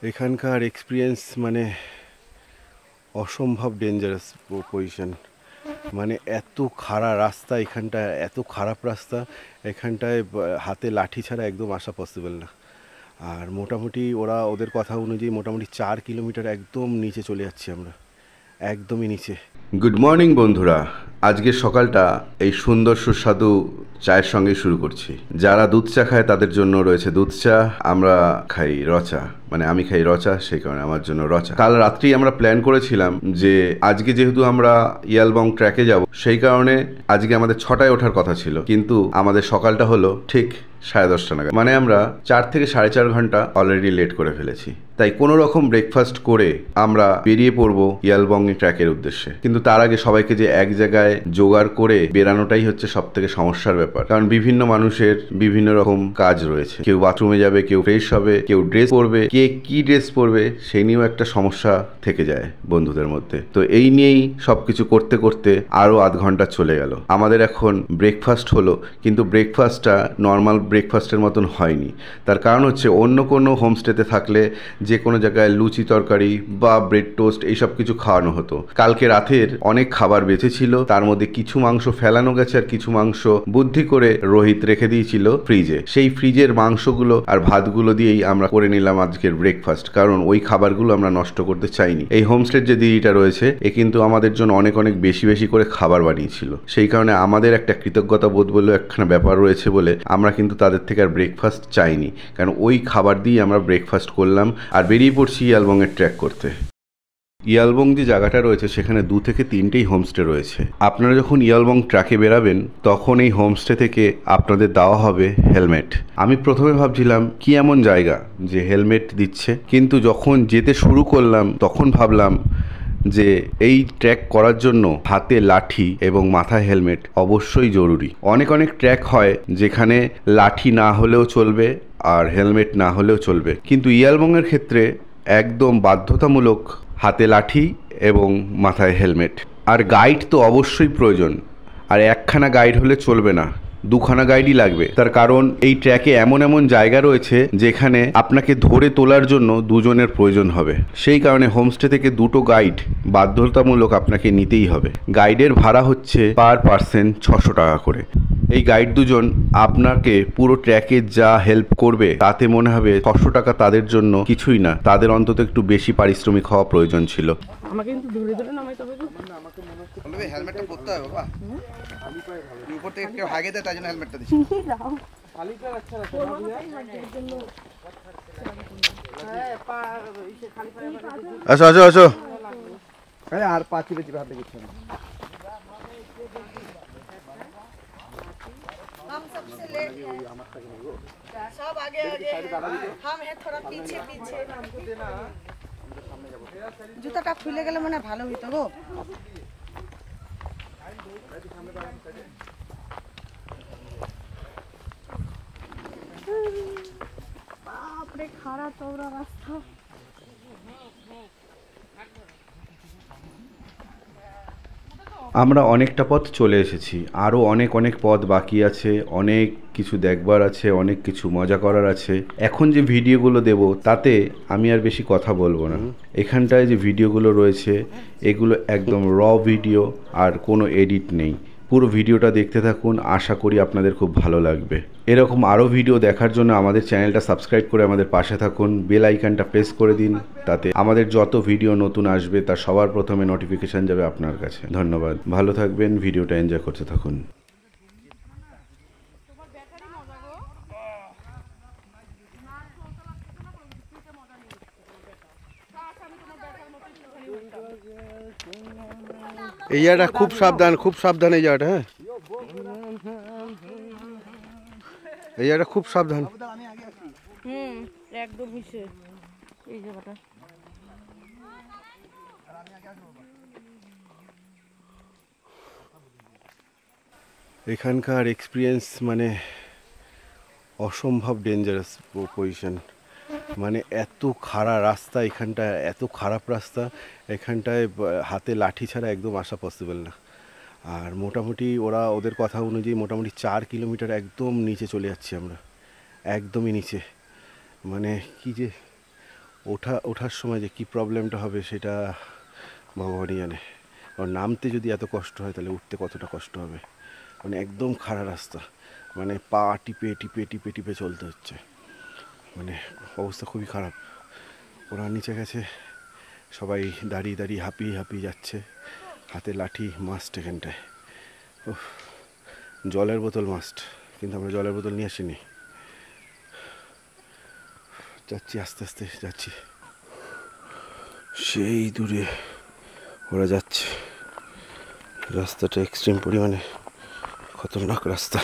এখানকার এক্সপিরিয়েন্স মানে অসম্ভব ডেঞ্জারাস পজিশন, মানে এত খারাপ রাস্তা এখানটায়, এত খারাপ রাস্তা এখানটায় হাতে লাঠি ছাড়া একদম আসা পসিবল না। আর মোটামুটি ওদের কথা অনুযায়ী মোটামুটি 4 কিলোমিটার একদম নিচে চলে যাচ্ছি আমরা, একদমই নিচে। গুড মর্নিং বন্ধুরা, আজকের সকালটা এই সুন্দর সুস্বাদু চায়ের সঙ্গে শুরু করছি। যারা দুধ চা খায় তাদের জন্য রয়েছে দুধ চা, আমরা খাই রচা, মানে আমি খাই রচা, সেই কারণে আমার জন্য রচা। কাল রাত্রি আমরা প্ল্যান করেছিলাম যে আজকে যেহেতু আমরা ইয়ালবং ট্র্যাকে যাব, সেই কারণে আজকে আমাদের 6টায় ওঠার কথা ছিল, কিন্তু আমাদের সকালটা হলো ঠিক 10:30 নাগাদ। মানে আমরা 4 থেকে 4.5 ঘন্টা অলরেডি লেট করে ফেলেছি। তাই কোনো রকম ব্রেকফাস্ট করে আমরা বেরিয়ে পড়বো ইয়ালবং ট্র্যাকের উদ্দেশ্যে। কিন্তু তার আগে সবাইকে যে এক জায়গায় জোগাড় করে বেরানোটাই হচ্ছে সব থেকে সমস্যার ব্যাপার, কারণ বিভিন্ন মানুষের বিভিন্ন রকম কাজ রয়েছে। কেউ বাথরুমে যাবে, কেউ ফ্রেশ হবে, কেউ ড্রেস পরবে, কে কি ড্রেস পরবে সেই নিয়েও একটা সমস্যা থেকে যায় বন্ধুদের মধ্যে। তো এই নিয়েই সবকিছু করতে করতে আরো আধ ঘন্টা চলে গেল। আমাদের এখন ব্রেকফাস্ট হলো, কিন্তু ব্রেকফাস্টটা নর্মাল ব্রেকফাস্টের মতন হয়নি। তার কারণ হচ্ছে অন্য কোনো হোমস্টেতে থাকলে যে কোনো জায়গায় লুচি তরকারি বা ব্রেড টোস্ট এইসব কিছু খাওয়ানো হতো। কালকে রাতের অনেক খাবার বেঁচে ছিল, তার মধ্যে কিছু মাংস ফেলানো গেছে আর কিছু মাংস বুদ্ধি করে রোহিত রেখে দিয়েছিল ফ্রিজে। সেই ফ্রিজের মাংসগুলো আর ভাতগুলো দিয়েই আমরা করে নিলাম আজকের ব্রেকফাস্ট, কারণ ওই খাবারগুলো আমরা নষ্ট করতে চাইনি। এই হোমস্টের যে দিদিটা রয়েছে এ কিন্তু আমাদের জন্য অনেক অনেক বেশি বেশি করে খাবার বানিয়েছিল, সেই কারণে আমাদের একটা কৃতজ্ঞতা বোধ বলে একখানা ব্যাপার রয়েছে বলে আমরা কিন্তু তাদের থেকে আর ব্রেকফাস্ট চাইনি, কারণ ওই খাবার দিয়ে আমরা ব্রেকফাস্ট করলাম আর বেরিয়ে পড়ছি ইয়ালবংয়ের ট্র্যাক করতে। ইয়ালবং যে জায়গাটা রয়েছে সেখানে 2 থেকে 3টেই হোমস্টে রয়েছে। আপনারা যখন ইয়ালবং ট্র্যাকে বেরাবেন তখন এই হোমস্টে থেকে আপনাদের দেওয়া হবে হেলমেট। আমি প্রথমে ভাবছিলাম কি এমন জায়গা যে হেলমেট দিচ্ছে, কিন্তু যখন যেতে শুরু করলাম তখন ভাবলাম যে এই ট্র্যাক করার জন্য হাতে লাঠি এবং মাথায় হেলমেট অবশ্যই জরুরি। অনেক অনেক ট্র্যাক হয় যেখানে লাঠি না হলেও চলবে আর হেলমেট না হলেও চলবে, কিন্তু ইয়ালবংয়ের ক্ষেত্রে একদম বাধ্যতামূলক হাতে লাঠি এবং মাথায় হেলমেট। আর গাইড তো অবশ্যই প্রয়োজন, আর একখানা গাইড হলে চলবে না, 2খানা গাইডই লাগবে। তার কারণ এই ট্র্যাকে এমন এমন জায়গা রয়েছে যেখানে আপনাকে ধরে তোলার জন্য 2জনের প্রয়োজন হবে, সেই কারণে হোমস্টে থেকে 2টো গাইড বাধ্যতামূলক আপনাকে নিতেই হবে। গাইডের ভাড়া হচ্ছে পার পার্সন 600 টাকা করে। এই গাইড 2জন আপনাকে পুরো ট্র্যাকে যা হেল্প করবে তাতে মনে হবে 600 টাকা তাদের জন্য কিছুই না, তাদের অন্তত একটু বেশি পারিশ্রমিক হওয়া প্রয়োজন ছিল। আমাকে কিন্তু ধরে ধরে নামাইতে হবে, আমাকে মনে হচ্ছে হেলমেটটা পরতে হবে বাবা, খালি পায়ে ভালো, উপর থেকে কেউ হাগে দেয় তাই জন্য হেলমেটটা দিছি। খালি পায়ে আচ্ছা না হ্যাঁ পা ইসে খালি পায়ে আসো আসো আসো, আরে আর পাঁচি বেচি হাতে কিছু না। हम सबसे लेट हैं, सब आगे आगे हम हैं थोड़ा पीछे पीछे। জুতাটা খুলে গেলে মানে ভালো হইতো গো। বাপরে খারাপ চওড়া রাস্তা। আমরা অনেকটা পথ চলে এসেছি, আরও অনেক অনেক পথ বাকি আছে, অনেক কিছু দেখবার আছে, অনেক কিছু মজা করার আছে। এখন যে ভিডিওগুলো দেব তাতে আমি আর বেশি কথা বলবো না। এখানটায় যে ভিডিওগুলো রয়েছে এগুলো একদম র ভিডিও, আর কোনো এডিট নেই। পুরো ভিডিওটা দেখতে থাকুন, আশা করি আপনাদের খুব ভালো লাগবে। এরকম আরও ভিডিও দেখার জন্য আমাদের চ্যানেলটা সাবস্ক্রাইব করে আমাদের পাশে থাকুন, বেল আইকনটা প্রেস করে দিন, তাতে আমাদের যত ভিডিও নতুন আসবে তার সবার প্রথমে নোটিফিকেশান যাবে আপনার কাছে। ধন্যবাদ, ভালো থাকবেন, ভিডিওটা এনজয় করতে থাকুন। এই জায়গাটা খুব সাবধান, খুব সাবধান এই জায়গাটা। হ্যাঁ এই জায়গাটা খুব সাবধান, একদম এই জায়গাটা। এখানকার এক্সপিরিয়েন্স মানে অসম্ভব ডেঞ্জারাস পজিশন। মানে এত খারাপ রাস্তা এখানটায়, এত খারাপ রাস্তা এখানটায়, হাতে লাঠি ছাড়া একদম আসা পসিবল না। আর মোটামুটি ওদের কথা অনুযায়ী মোটামুটি 4 কিলোমিটার একদম নিচে চলে যাচ্ছি আমরা, একদমই নিচে। মানে কি যে ওঠার সময় যে কি প্রবলেমটা হবে সেটা ভগবানই জানে। আর নামতে যদি এত কষ্ট হয় তাহলে উঠতে কতটা কষ্ট হবে। মানে একদম খাড়া রাস্তা, মানে পা টিপে টিপে টিপে টিপে চলতে হচ্ছে। মানে অবস্থা খুবই খারাপ। ওরা নিচে গেছে, সবাই দাঁড়িয়ে দাঁড়িয়ে হাঁপিয়ে হাঁপিয়ে যাচ্ছে, হাতে লাঠি মাস্ট এখানটায়। জলের বোতল মাস্ট, কিন্তু আমরা জলের বোতল নিয়ে আসিনি। যাচ্ছি, আস্তে আস্তে যাচ্ছি, সেই দূরে ওরা যাচ্ছে। রাস্তাটা এক্সট্রিম পরিমাণে খতরনাক রাস্তা।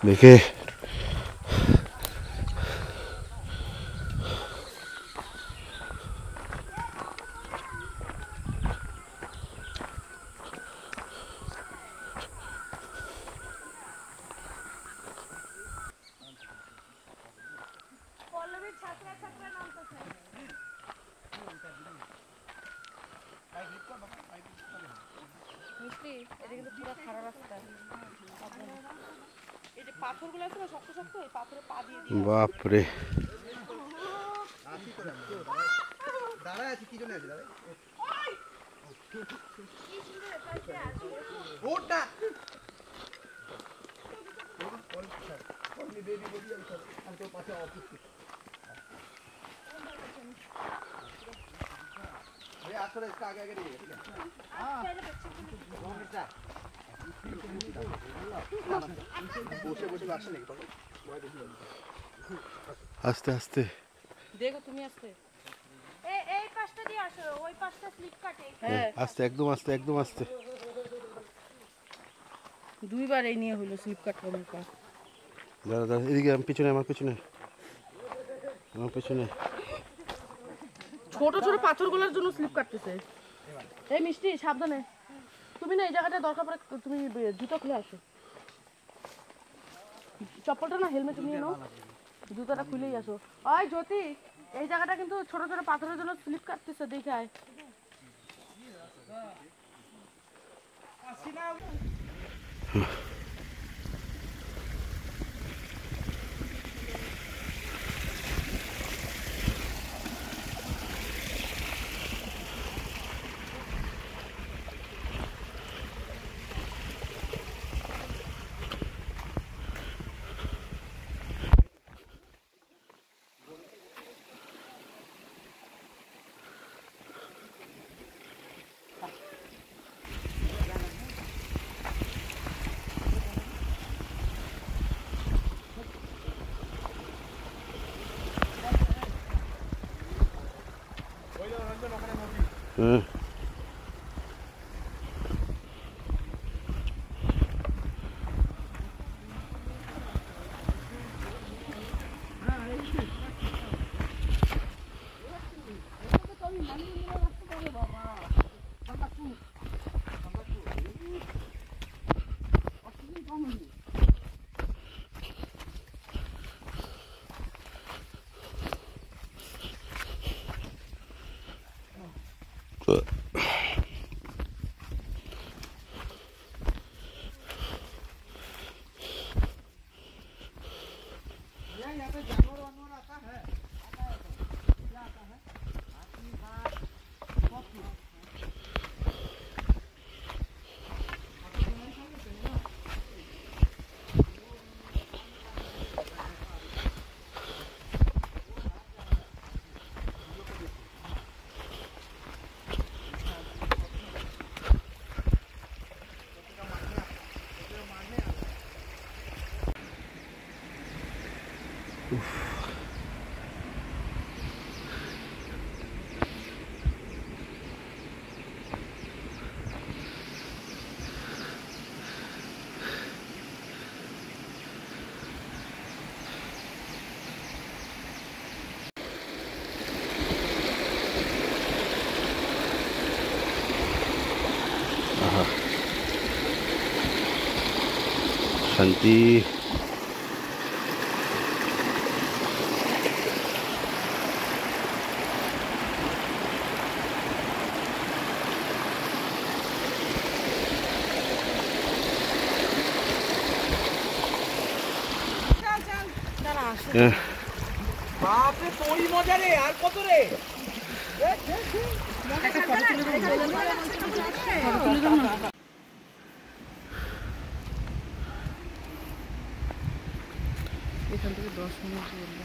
দেখে বাপরে, আস্তে আস্তে দেখো তুমি আস্তে, এই পাশটা দিয়ে আসো, ওই পাশটা স্লিপ কাটে। আস্তে, একদম আস্তে, একদম আস্তে। দুইবার এই নিয়ে হলো স্লিপ কাটলো আমার পা। দাঁড়া দাঁড়া, এদিকে আমার পিছনে, আমার পিছনে, আমার পিছনে। ছোট ছোট পাথরগুলোর জন্য স্লিপ কাটতেছে। এই মিষ্টি সাবধানে, তুমি না এই জায়গাটা দরকার পড়ে তুমি জুতো খুলে আসো। চপ্পলটা না হেলমেট নিয়ে নাও, জুতোটা খুলেই আসো। ওই জ্যোতি, এই জায়গাটা কিন্তু ছোট ছোট পাথরের জন্য স্লিপ কাটতেছে, দেখায়। হুম, শান্তি। বাপরে তোরই মজা রে, আর কত রে? এখান থেকে 10 মিনিট বললো।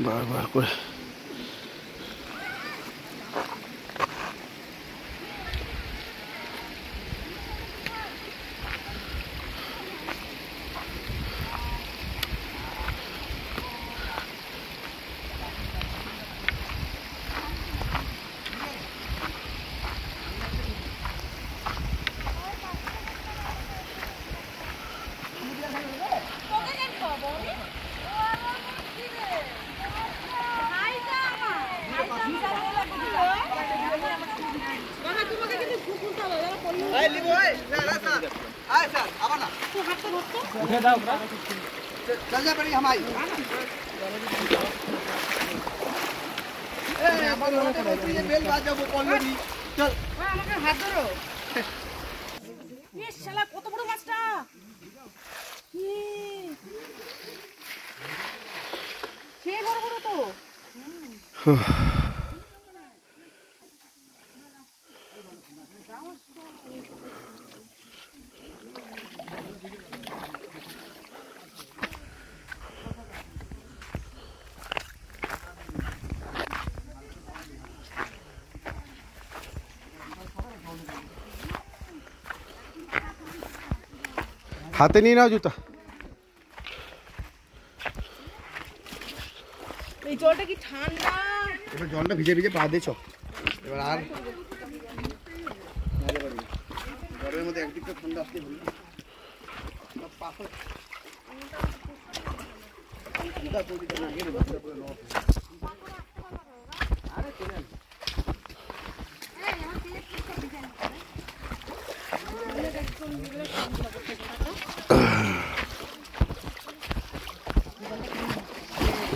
বারবার করে উঠে দাও চল যা পারি হামাই বেল বাজাবো অলরেডি চল আমাকে হাত ধরো। ইস শালা কত বড় মাছটা! সে বড় বড় তো। হাতে নিয়ে নাও জুতা। এই জলটা কি ঠান্ডা! এবার জলটা ভিজে ভিজে পা দিয়েছ, এবার আর ঘরের মধ্যে একদিকটা ঠান্ডা আসতে হলো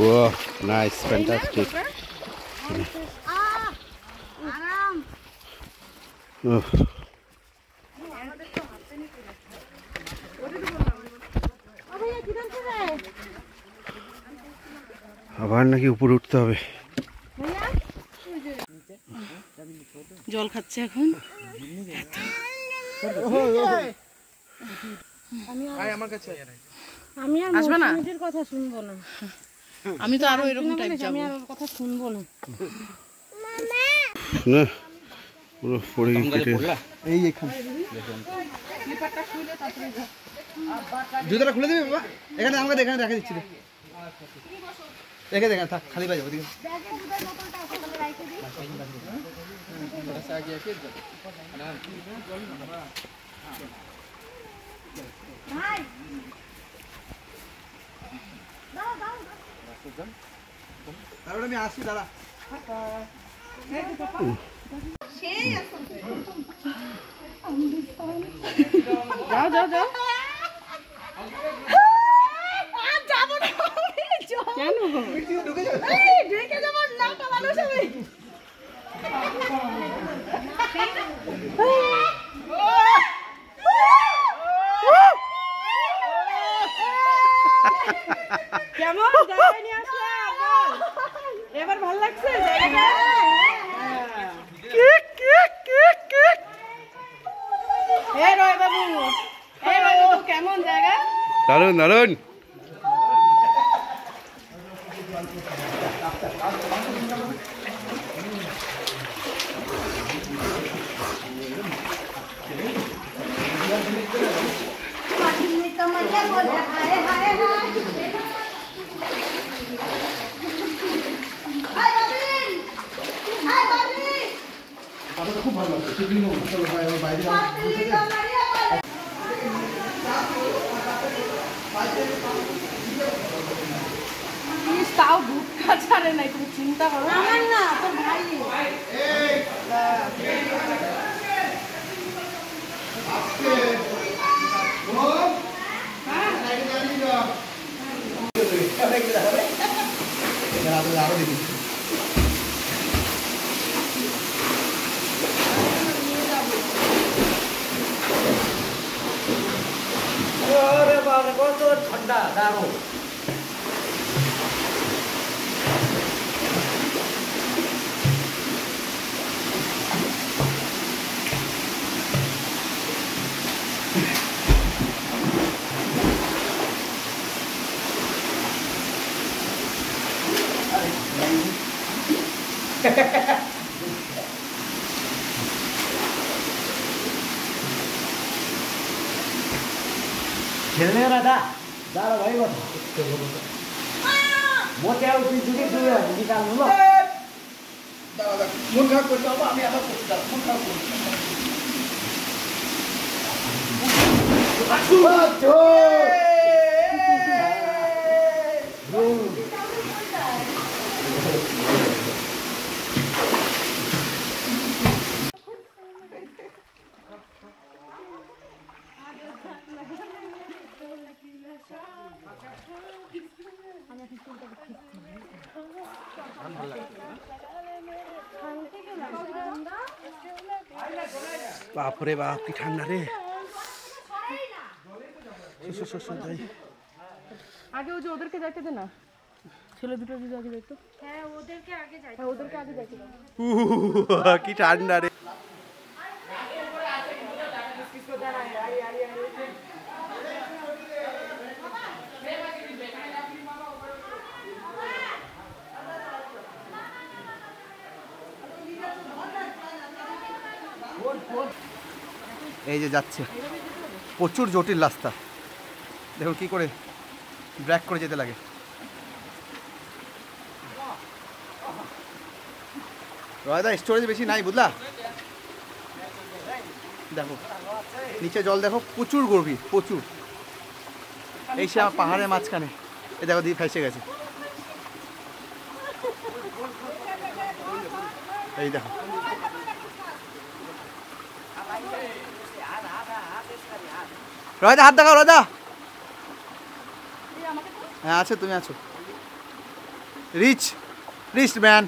Whoa, nice, fantastic. আবার নাকি উপরে উঠতে হবে। জল খাচ্ছে এখন। আমি আর মৌসুমীদের কথা শুনবো না। আমি তো আরো এরকম টাইপ যাবো। আমি আর ওর কথা শুনবো না। না পুরো পড়ে কেটে এই এখানে জুতোটা খুলে দিবি বাবা, এখানে আমাকে এখানে রেখে দিচ্ছি রেখে দেখা থাক, খালি পাই যাবো দিকে তারপরে আমি আসছি দাঁড়া। যাও যাও যাও। কেন ঢেকে যাবো না, পালানো যাবে। কেমন জায়গায় নিয়ে আসলে এবার ভালো লাগছে জায়গাটা? রয় বাবু, কেমন জায়গা? দারুন দারুন। খুব ভালো লাগছে। তাও গুটকা ছাড়ে নাই, তুমি চিন্তা করো। আমার না, তোর ভাই। কত ঠান্ডা দারুণ। खेलने रहा दादा भाई बस मोटे और कुछ जुगे जुगे निकाल लो दादा मुंह खा को जाओ আমি আবার করতে দাও মুंह खा को বাপরে বাপ কি ঠান্ডা রে। আগে ওই যে ওদেরকে যাইতে দে না, ছেলে দুটো যদি আগে যাইতো। হ্যাঁ ওদেরকে আগে যাইতে দাও। কি ঠান্ডা রে। এই যে যাচ্ছে প্রচুর জটিল রাস্তা, দেখো কি করে ব্রেক করে যেতে লাগে। রয়দা স্টোরেজ বেশি নাই বুঝলা, দেখো নিচে জল দেখো প্রচুর গভীর প্রচুর। এই সে আমার পাহাড়ের মাঝখানে, এই দেখো দিয়ে ফেসে গেছে, এই দেখো। রয়দা হাত দেখাও রয়দা। হ্যাঁ আছে, তুমি আছো। Rich rich man.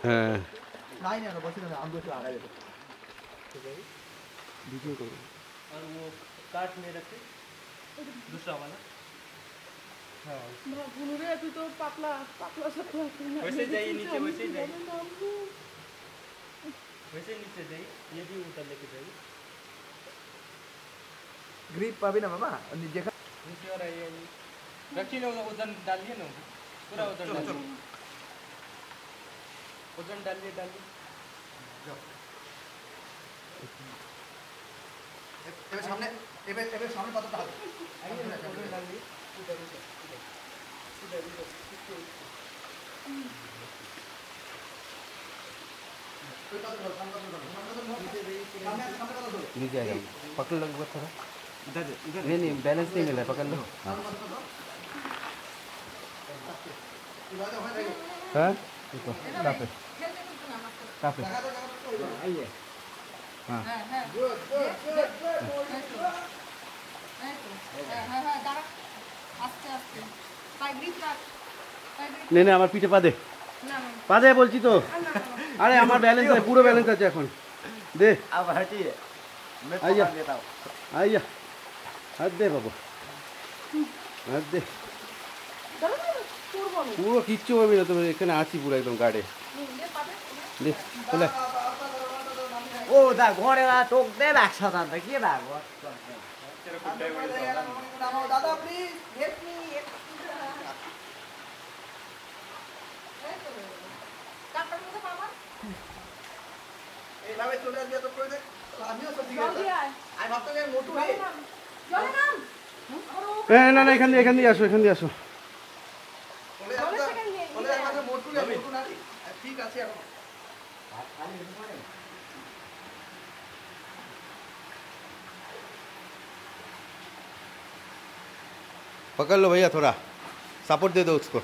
হ্যাঁ नहीं नहीं बस ना हम दूसरा आ गए वीडियो करो और वो काट में रखे दूसरा वाला। हाँ गुनुरे तू तो पातला पातला सा वैसे जाइए नीचे, वैसे जाइए, वैसे नीचे जाइए, ये भी ऊपर लेके जाइए। ग्रिप पाबी ना मामा देखा नीचे और आइए, रखिए ना उधर डालिए ना, पूरा उधर डालिए। वजन डालिए डालिए এবার সামনে এবার সামনে পাতাটা হাতে वजन डालिए इधर इधर इधर इधर नीचे आ जाओ पकड़ लो एक बार थोड़ा नहीं नहीं बैलेंस नहीं मिला पकड़ लो हाँ हाँ काफे काफे आइए हाँ नहीं नहीं আমার পিঠে পা দে পা দে বলছি তো আরে আমার ব্যালেন্স আছে পুরো ব্যালেন্স আছে এখন দে अब हटिए मैं आइए। पकड़ लेता हूँ আইয়া হাত দে বাবু হাত দে পুরো কিচ্ছু হবে না তুমি এখানে আছি পুরো একদম গাড়ে দে চলে ও দা ঘরে টোক দে রাখছা দাদা কি দা দাদা প্লিজ হেল্প মি এইভাবে চলে আসবে তো করে দে আমিও তো ঠিক আছে আমি ভাবতে যে মোটু হয়ে না না এখান দিয়ে আসো এখান দিয়ে আসো বলে আসবে বলে আসবে মোটু না মোটু না ঠিক আছে এখন पकड़ लो भैया थोड़ा सपोर्ट दे दो उसको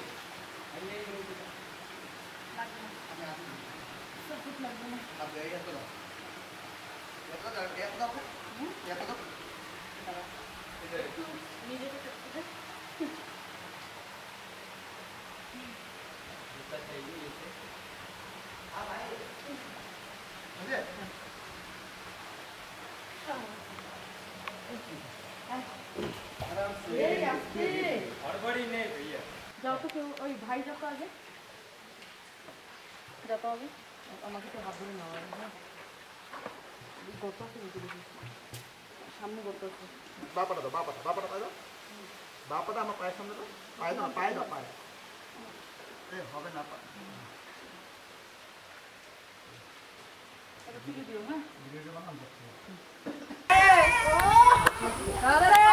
हड़बड़ी नहीं भैया যাও তো কেউ ওই ভাই যাও তো আগে যাও তো আগে আমাকে তো হাত ধরে নেওয়া হ্যাঁ গত আছে সামনে গত আছে বাপাটা দাও বাপাটা পাই দাও বাপাটা আমার পায়ের সামনে দাও পায়ে দাও পায়ে হবে না পায়ে এটা তুলে দিও হ্যাঁ ভিডিও বানাম আরে